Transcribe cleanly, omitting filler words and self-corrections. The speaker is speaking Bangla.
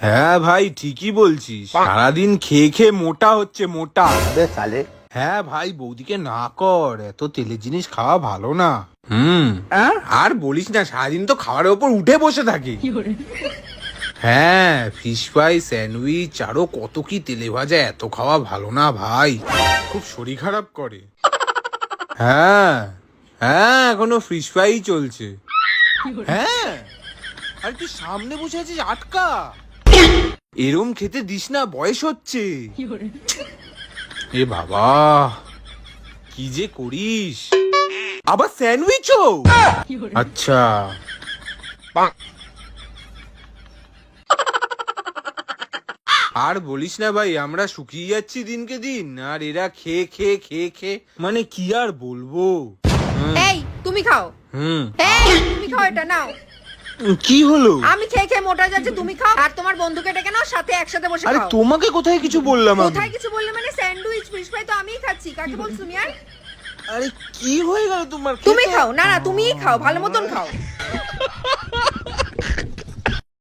হ্যাঁ ভাই, ঠিকই বলছিস। সারাদিন খেয়ে খেয়ে মোটা হচ্ছে, মোটা। হ্যাঁ ভাই, বৌদিকে না কর, এত তেলের জিনিস খাওয়া ভালো না। আর বলিস না, সারাদিন তো খাবারের ওপর উঠে বসে থাকে। হ্যাঁ, ফিশ ফ্রাই, স্যান্ডউইচ, আরো কত কি তেলে ভাজা, এত খাওয়া ভালো না ভাই, খুব শরীর খারাপ করে। হ্যাঁ হ্যাঁ, এখনো ফিশ ফ্রাই চলছে। হ্যাঁ, আর তুই সামনে বসে আছিস, আটকা। এরম খেতে দিস না, বয়স হচ্ছে। এ বাবা, কি যে করিস। আবার স্যান্ডউইচও? আচ্ছা। আর বলিস না ভাই, আমরা শুকিয়ে যাচ্ছি দিনকে দিন, আর এরা খেয়ে খেয়ে খেয়ে খেয়ে, মানে কি আর বলবো। এই তুমি খাও। এই তুমি খাও, এটা নাও। কি হলো? আমি খেয়ে খেয়ে মোটা যাচ্ছে, তুমি খাও। আর তোমার বন্ধুকে ডেকে নাও, সাথে একসাথে বসে আরে খাও। তোমাকে কোথায় কিছু বললাম আমি? কোথায় কিছু বললে মানে? স্যান্ডউইচ ফিশ ফ্রাই তো আমিই খাচ্ছি, কাকে বলছো তুমি? আর আরে কি হয়ে গেল তোমার? তুমি খাও। না না, তুমিই খাও, ভালো মতন খাও।